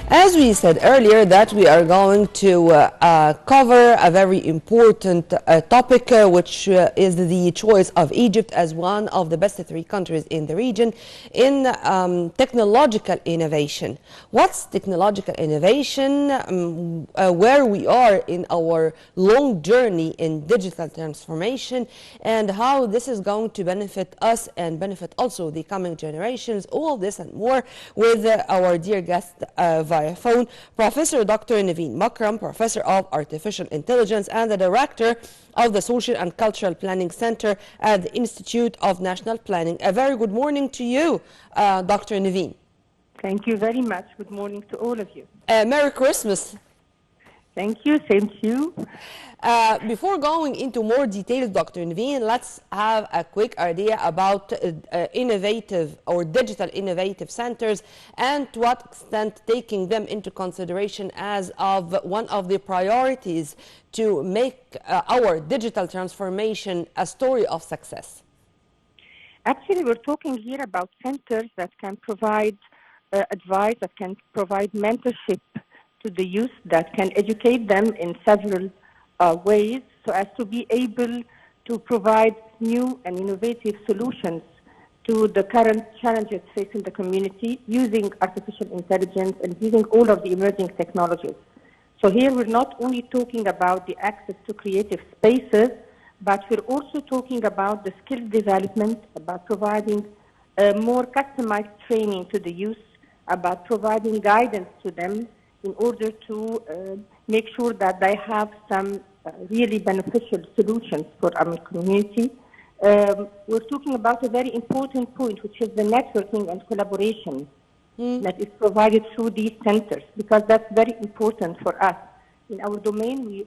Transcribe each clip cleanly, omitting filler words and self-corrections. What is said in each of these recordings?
As we said earlier, that we are going to cover a very important topic, which is the choice of Egypt as one of the best three countries in the region in technological innovation. What's technological innovation? Where we are in our long journey in digital transformation, and how this is going to benefit us and benefit also the coming generations. All this and more with our dear guest via phone, Professor Dr. Nevine Makram, Professor of Artificial Intelligence and the Director of the Social and Cultural Planning Center at the Institute of National Planning. A very good morning to you, Dr. Nevine. Thank you very much. Good morning to all of you. Merry Christmas. Thank you. Same to you. Before going into more details, Dr. Nevine, let's have a quick idea about innovative or digital innovative centers and to what extent taking them into consideration as of one of the priorities to make our digital transformation a story of success. Actually, we're talking here about centers that can provide advice, that can provide mentorship to the youth, that can educate them in several ways so as to be able to provide new and innovative solutions to the current challenges facing the community using artificial intelligence and using all of the emerging technologies. So here we're not only talking about the access to creative spaces, but we're also talking about the skill development, about providing more customized training to the youth, about providing guidance to them in order to make sure that they have some really beneficial solutions for our community. We're talking about a very important point, which is the networking and collaboration that is provided through these centers, because that's very important for us. In our domain, we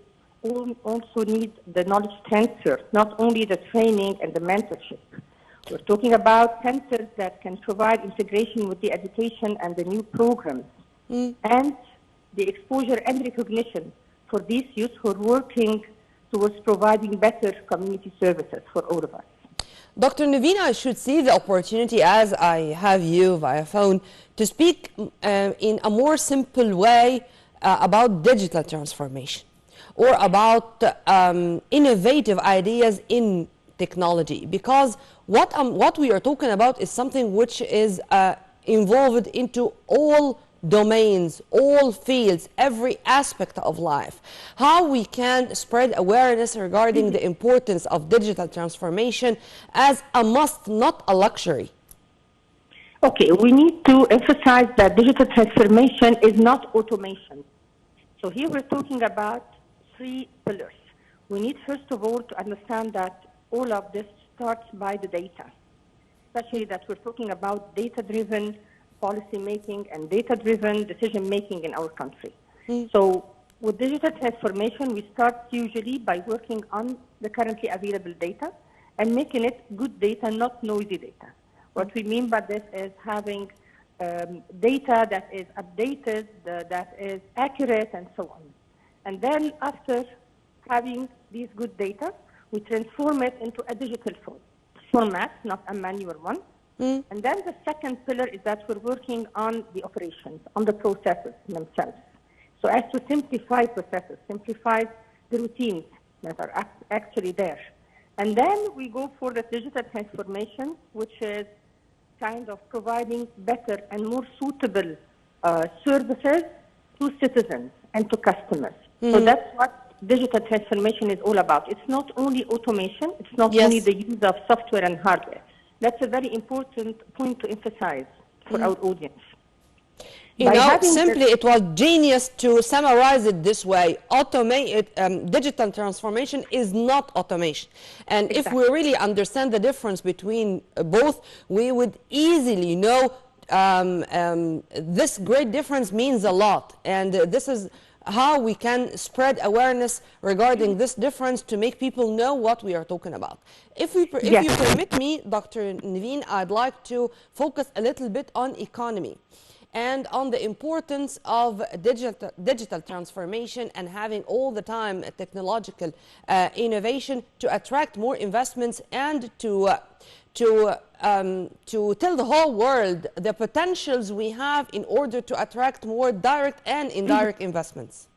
also need the knowledge transfer, not only the training and the mentorship. We're talking about centers that can provide integration with the education and the new programs, and the exposure and recognition for these youth who are working towards providing better community services for all of us. Dr. Nevine, I should see the opportunity, as I have you via phone, to speak in a more simple way about digital transformation or about innovative ideas in technology, because what we are talking about is something which is involved into all domains, all fields, every aspect of life. How we can spread awareness regarding the importance of digital transformation as a must, not a luxury. Okay, we need to emphasize that digital transformation is not automation. So here we're talking about three pillars. We need, first of all, to understand that all of this starts by the data, especially that we're talking about data-driven policy making and data-driven decision making in our country. So with digital transformation, we start usually by working on the currently available data and making it good data, not noisy data. What we mean by this is having data that is updated, that is accurate, and so on. And then after having these good data, we transform it into a digital format, not a manual one. And then the second pillar is that we're working on the operations, on the processes themselves. So as to simplify processes, simplify the routines that are actually there. And then we go for the digital transformation, which is kind of providing better and more suitable services to citizens and to customers. So that's what digital transformation is all about. It's not only automation, it's not only the use of software and hardware. That's a very important point to emphasize for our audience. You know, simply it was genius to summarize it this way. Digital transformation is not automation. And if we really understand the difference between both, we would easily know this great difference means a lot. And this is how we can spread awareness regarding this difference to make people know what we are talking about. If you permit me, Dr. Nevine, I'd like to focus a little bit on economy. and on the importance of digital transformation and having all the time technological innovation to attract more investments and to tell the whole world the potentials we have in order to attract more direct and indirect investments?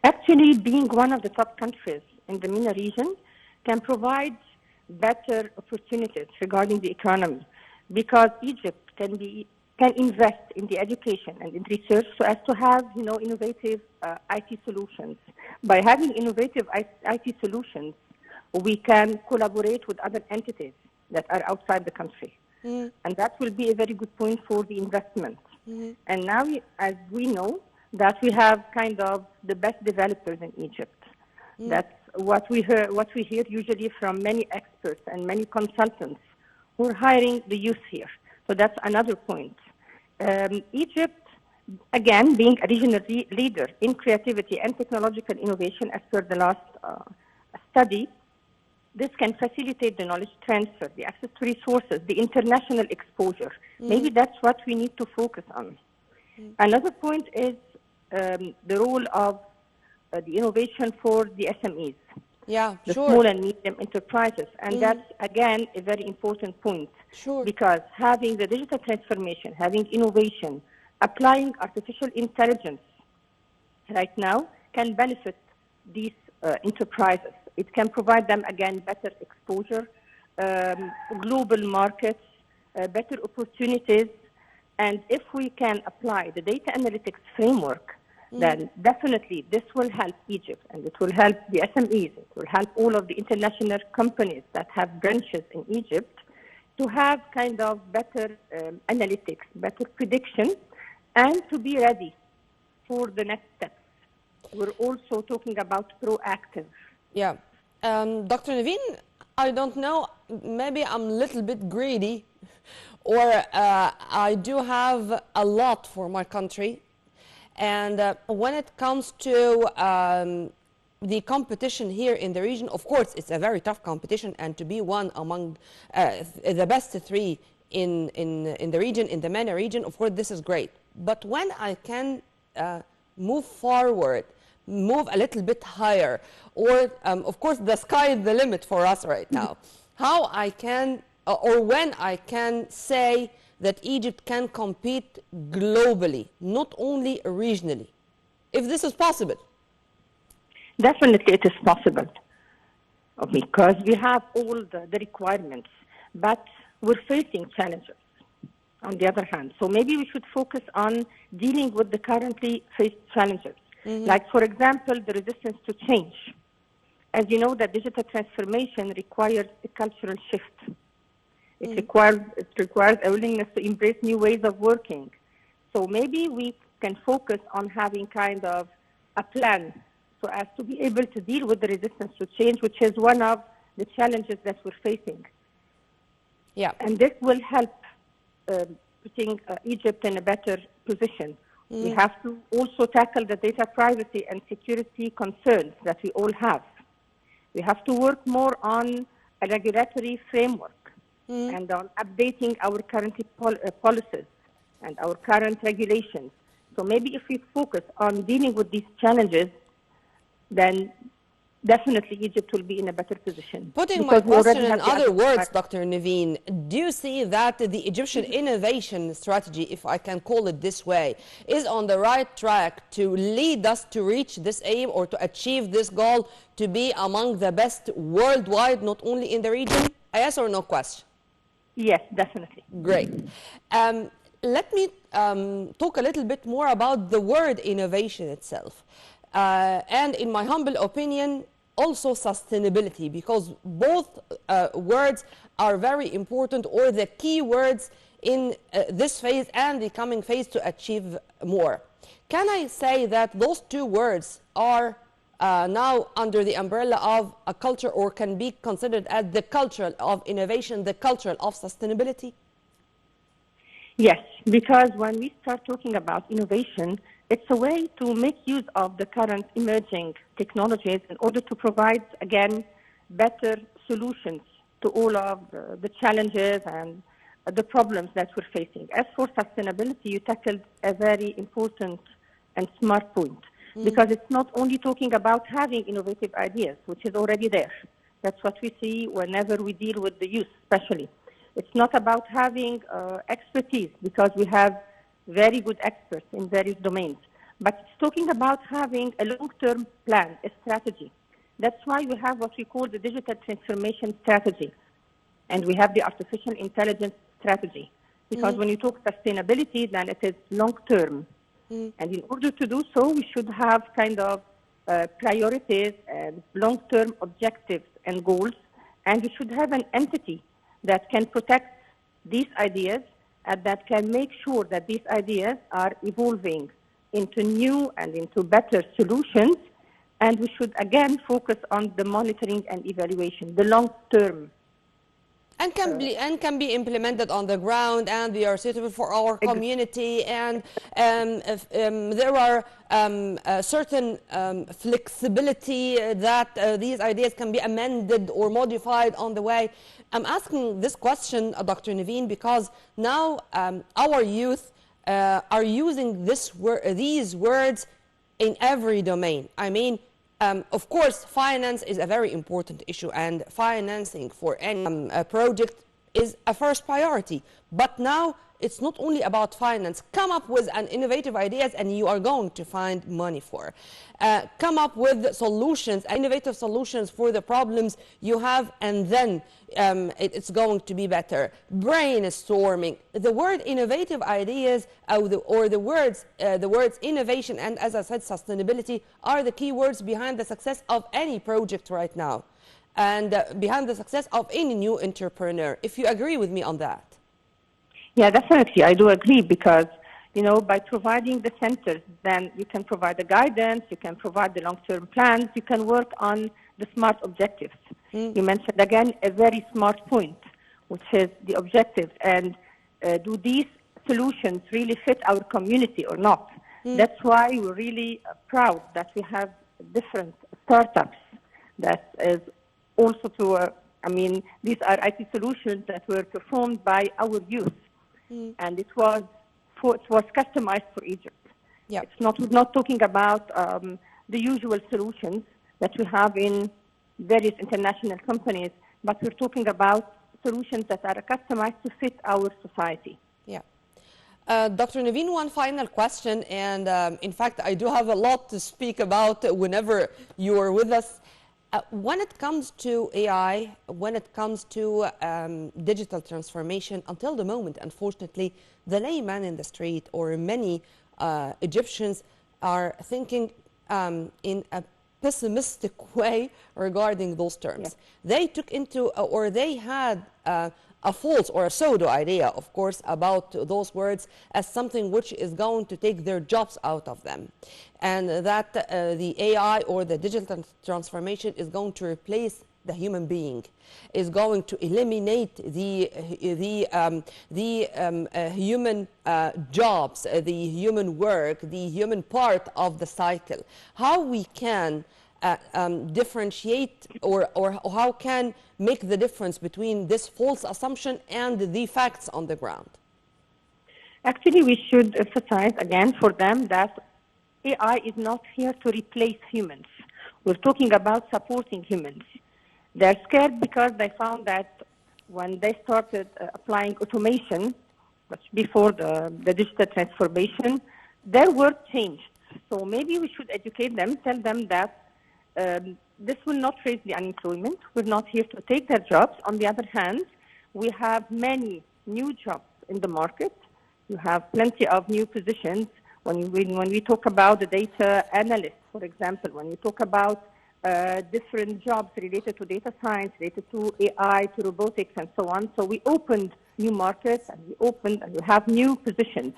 Actually, being one of the top countries in the MENA region can provide better opportunities regarding the economy, because Egypt can invest in the education and in research so as to have, innovative IT solutions. By having innovative IT solutions, we can collaborate with other entities that are outside the country. And that will be a very good point for the investment. And now, as we know, that we have kind of the best developers in Egypt. That's what we hear usually from many experts and many consultants who are hiring the youth here. So that's another point. Egypt, again, being a regional leader in creativity and technological innovation, as per the last study, this can facilitate the knowledge transfer, the access to resources, the international exposure. Maybe that's what we need to focus on. Another point is the role of the innovation for the SMEs. The small and medium enterprises. And that's, again, a very important point. Because having the digital transformation, having innovation, applying artificial intelligence right now can benefit these enterprises. It can provide them, again, better exposure, global markets, better opportunities. And if we can apply the data analytics framework, then definitely this will help Egypt, and it will help the SMEs, it will help all of the international companies that have branches in Egypt to have kind of better analytics, better prediction, and to be ready for the next steps. We're also talking about proactive. Dr. Nevine, I don't know, maybe I'm a little bit greedy, or I do have a lot for my country. And when it comes to the competition here in the region, of course, it's a very tough competition, and to be one among the best three in the region, in the MENA region, of course, this is great. But when I can move forward, move a little bit higher, or of course, the sky is the limit for us right now, how I can, or when I can say that Egypt can compete globally, not only regionally, if this is possible? Definitely it is possible, because we have all the requirements, but we're facing challenges on the other hand. So maybe we should focus on dealing with the currently faced challenges. Like, for example, the resistance to change. As you know, that digital transformation requires a cultural shift. It requires a willingness to embrace new ways of working. So maybe we can focus on having kind of a plan so as to be able to deal with the resistance to change, which is one of the challenges that we're facing. And this will help putting Egypt in a better position. We have to also tackle the data privacy and security concerns that we all have. We have to work more on a regulatory framework and on updating our current policies and our current regulations. So maybe if we focus on dealing with these challenges, then definitely Egypt will be in a better position. Putting my question in other words, Dr. Nevine, do you see that the Egyptian innovation strategy, if I can call it this way, is on the right track to lead us to reach this aim or to achieve this goal to be among the best worldwide, not only in the region? A yes or no question? Yes, definitely. Great. Let me talk a little bit more about the word innovation itself. And in my humble opinion, also sustainability, because both words are very important, or the key words in this phase and the coming phase to achieve more. Can I say that those two words are now under the umbrella of a culture, or can be considered as the culture of innovation, the culture of sustainability? Yes, because when we start talking about innovation, it's a way to make use of the current emerging technologies in order to provide, again, better solutions to all of the challenges and the problems that we're facing. As for sustainability, you tackled a very important and smart point, because it's not only talking about having innovative ideas, which is already there. That's what we see whenever we deal with the youth, especially. It's not about having expertise, because we have very good experts in various domains. But it's talking about having a long-term plan, a strategy. That's why we have what we call the digital transformation strategy. And we have the artificial intelligence strategy. Because when you talk sustainability, then it is long-term. And in order to do so, we should have kind of priorities and long-term objectives and goals. And we should have an entity that can protect these ideas and that can make sure that these ideas are evolving into new and into better solutions. And we should again focus on the monitoring and evaluation, the long-term. And can be implemented on the ground, and they are suitable for our community. And there are certain flexibility that these ideas can be amended or modified on the way. I'm asking this question, Dr. Nevine, because now our youth are using these words in every domain. I mean, of course, finance is a very important issue, and financing for any project is a first priority. But now it's not only about finance. Come up with an innovative ideas and you are going to find money for. Come up with solutions, innovative solutions for the problems you have, and then it's going to be better. Brainstorming. The word innovative ideas or the words innovation and, as I said, sustainability are the key words behind the success of any project right now, and behind the success of any new entrepreneur. If you agree with me on that. Yeah, definitely. I do agree, because, you know, by providing the centers, then you can provide the guidance, you can provide the long-term plans, you can work on the smart objectives. You mentioned, again, a very smart point, which is the objectives. And do these solutions really fit our community or not? That's why we're really proud that we have different startups that is also to, I mean, these are IT solutions that were performed by our youth. And it was customized for Egypt. Yep. We're not talking about the usual solutions that we have in various international companies, but we're talking about solutions that are customized to fit our society. Yeah. Dr. Nevine, one final question, and in fact, I do have a lot to speak about whenever you are with us. When it comes to AI, when it comes to digital transformation, until the moment, unfortunately, the layman in the street or many Egyptians are thinking in a pessimistic way regarding those terms. Yeah. They took into, or they had a false or a pseudo idea, of course, about those words as something which is going to take their jobs out of them. And that the AI or the digital transformation is going to replace the human being, is going to eliminate the human jobs, the human work, the human part of the cycle. How we can differentiate or how can make the difference between this false assumption and the facts on the ground? Actually, we should emphasize again for them that AI is not here to replace humans. We're talking about supporting humans. They're scared because they found that when they started applying automation, before the digital transformation, their work changed. So maybe we should educate them, tell them that this will not raise the unemployment. We're not here to take their jobs. On the other hand, we have many new jobs in the market. You have plenty of new positions. When we talk about the data analyst, for example, when we talk about different jobs related to data science, related to AI, to robotics, and so on. So we opened new markets, and we have new positions.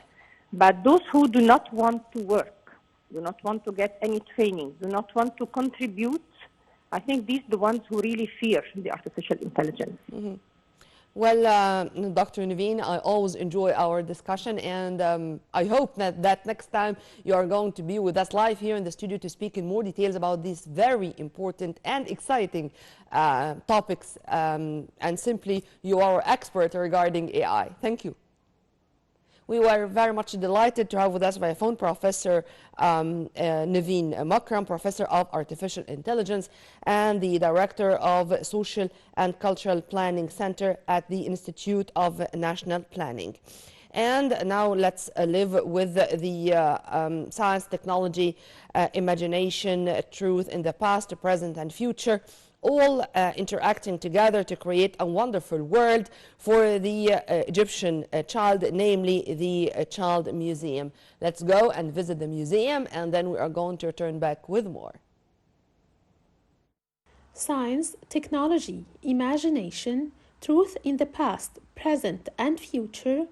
But those who do not want to work, do not want to get any training, do not want to contribute, I think these are the ones who really fear the artificial intelligence. Well, Dr. Nevine, I always enjoy our discussion, and I hope that next time you are going to be with us live here in the studio to speak in more details about these very important and exciting topics. And simply, you are expert regarding AI. Thank you. We were very much delighted to have with us by phone Professor Nevine Makram, Professor of Artificial Intelligence and the Director of Social and Cultural Planning Center at the Institute of National Planning. And now let's live with the science, technology, imagination, truth in the past, present, and future, all interacting together to create a wonderful world for the Egyptian child, namely the Child Museum. Let's go and visit the museum, and then we are going to return back with more. Science, technology, imagination, truth in the past, present, and future,